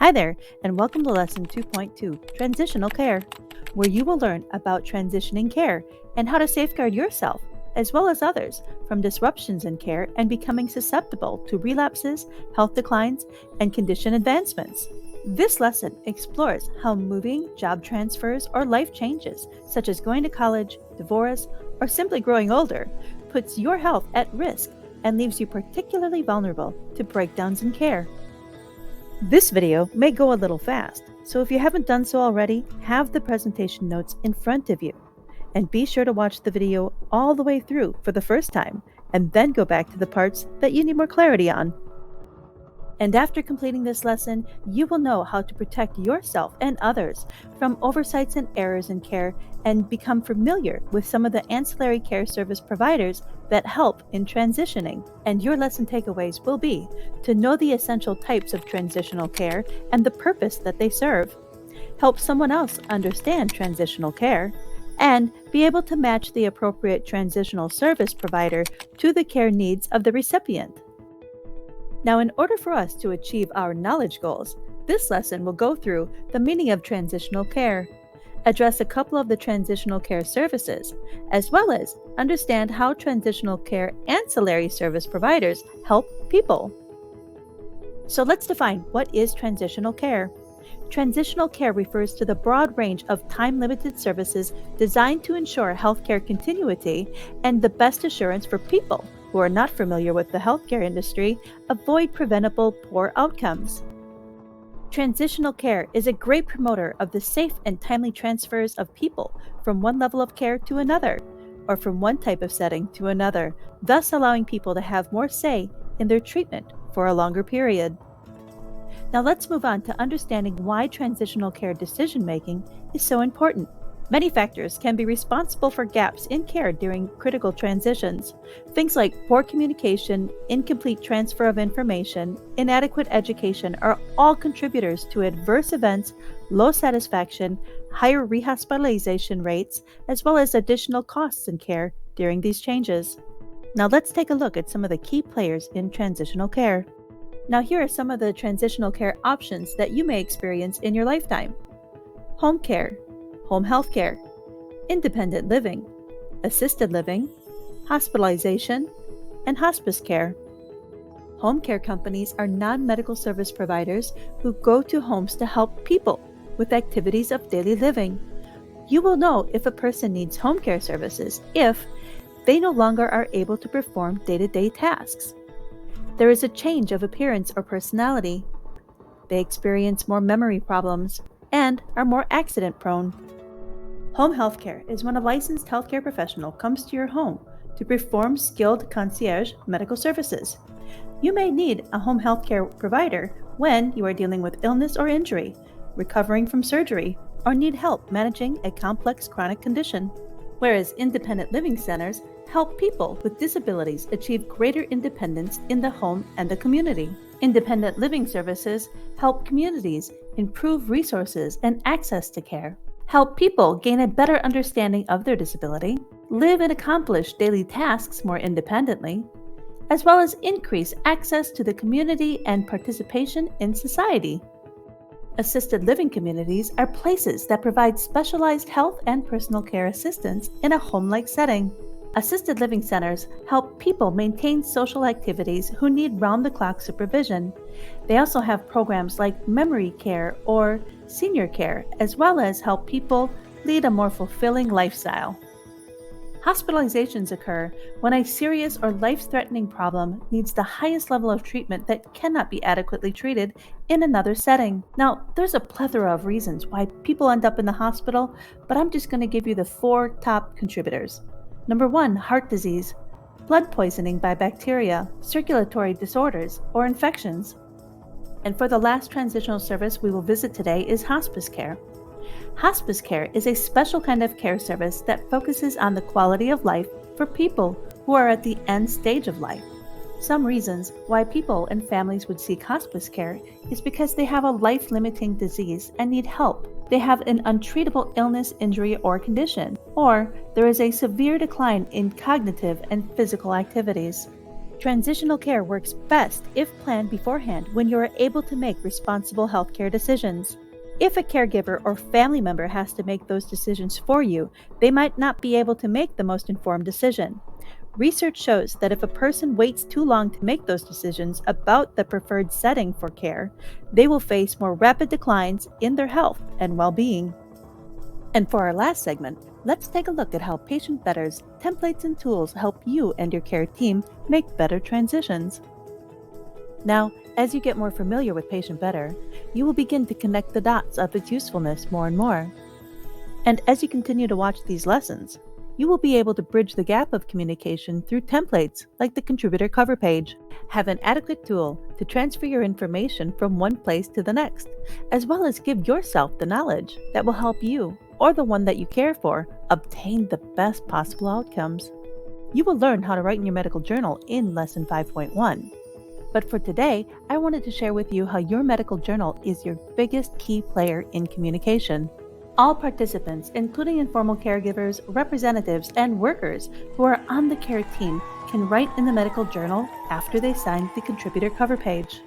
Hi there, and welcome to Lesson 2.2, Transitional Care, where you will learn about transitioning care and how to safeguard yourself, as well as others, from disruptions in care and becoming susceptible to relapses, health declines, and condition advancements. This lesson explores how moving, job transfers, or life changes, such as going to college, divorce, or simply growing older, puts your health at risk and leaves you particularly vulnerable to breakdowns in care. This video may go a little fast, so if you haven't done so already, have the presentation notes in front of you. And be sure to watch the video all the way through for the first time, and then go back to the parts that you need more clarity on. And after completing this lesson, you will know how to protect yourself and others from oversights and errors in care and become familiar with some of the ancillary care service providers that help in transitioning. And your lesson takeaways will be to know the essential types of transitional care and the purpose that they serve, help someone else understand transitional care, and be able to match the appropriate transitional service provider to the care needs of the recipient. Now, in order for us to achieve our knowledge goals, this lesson will go through the meaning of transitional care, address a couple of the transitional care services, as well as understand how transitional care ancillary service providers help people. So let's define what is transitional care. Transitional care refers to the broad range of time-limited services designed to ensure healthcare continuity and the best assurance for people who are not familiar with the healthcare industry avoid preventable poor outcomes. Transitional care is a great promoter of the safe and timely transfers of people from one level of care to another, or from one type of setting to another, thus allowing people to have more say in their treatment for a longer period. Now let's move on to understanding why transitional care decision-making is so important. Many factors can be responsible for gaps in care during critical transitions. Things like poor communication, incomplete transfer of information, inadequate education are all contributors to adverse events, low satisfaction, higher rehospitalization rates, as well as additional costs in care during these changes. Now let's take a look at some of the key players in transitional care. Now here are some of the transitional care options that you may experience in your lifetime. Home care, home health care, independent living, assisted living, hospitalization, and hospice care. Home care companies are non-medical service providers who go to homes to help people with activities of daily living. You will know if a person needs home care services if they no longer are able to perform day-to-day tasks. There is a change of appearance or personality. They experience more memory problems and are more accident-prone. Home healthcare is when a licensed healthcare professional comes to your home to perform skilled concierge medical services. You may need a home healthcare provider when you are dealing with illness or injury, recovering from surgery, or need help managing a complex chronic condition. Whereas independent living centers help people with disabilities achieve greater independence in the home and the community. Independent living services help communities improve resources and access to care, help people gain a better understanding of their disability, live and accomplish daily tasks more independently, as well as increase access to the community and participation in society. Assisted living communities are places that provide specialized health and personal care assistance in a home-like setting. Assisted living centers help people maintain social activities who need round-the-clock supervision. They also have programs like memory care or senior care, as well as help people lead a more fulfilling lifestyle. Hospitalizations occur when a serious or life-threatening problem needs the highest level of treatment that cannot be adequately treated in another setting. Now, there's a plethora of reasons why people end up in the hospital, but I'm just going to give you the 4 top contributors. Number 1, heart disease, blood poisoning by bacteria, circulatory disorders, or infections. And for the last transitional service we will visit today is hospice care. Hospice care is a special kind of care service that focuses on the quality of life for people who are at the end stage of life. Some reasons why people and families would seek hospice care is because they have a life-limiting disease and need help. They have an untreatable illness, injury, or condition, or there is a severe decline in cognitive and physical activities. Transitional care works best if planned beforehand when you are able to make responsible healthcare decisions. If a caregiver or family member has to make those decisions for you, they might not be able to make the most informed decision. Research shows that if a person waits too long to make those decisions about the preferred setting for care, they will face more rapid declines in their health and well being. And for our last segment, let's take a look at how Patient Better's templates and tools help you and your care team make better transitions. Now, as you get more familiar with Patient Better, you will begin to connect the dots of its usefulness more and more. And as you continue to watch these lessons, you will be able to bridge the gap of communication through templates like the contributor cover page. Have an adequate tool to transfer your information from one place to the next, as well as give yourself the knowledge that will help you or the one that you care for obtain the best possible outcomes. You will learn how to write in your medical journal in Lesson 5.1. But for today, I wanted to share with you how your medical journal is your biggest key player in communication. All participants, including informal caregivers, representatives, and workers who are on the care team, can write in the medical journal after they sign the contributor cover page.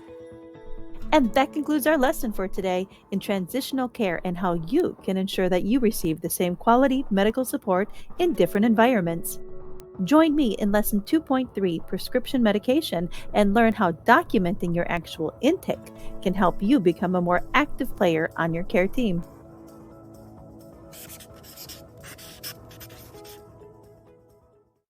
And that concludes our lesson for today in transitional care and how you can ensure that you receive the same quality medical support in different environments. Join me in Lesson 2.3, Prescription Medication, and learn how documenting your actual intake can help you become a more active player on your care team.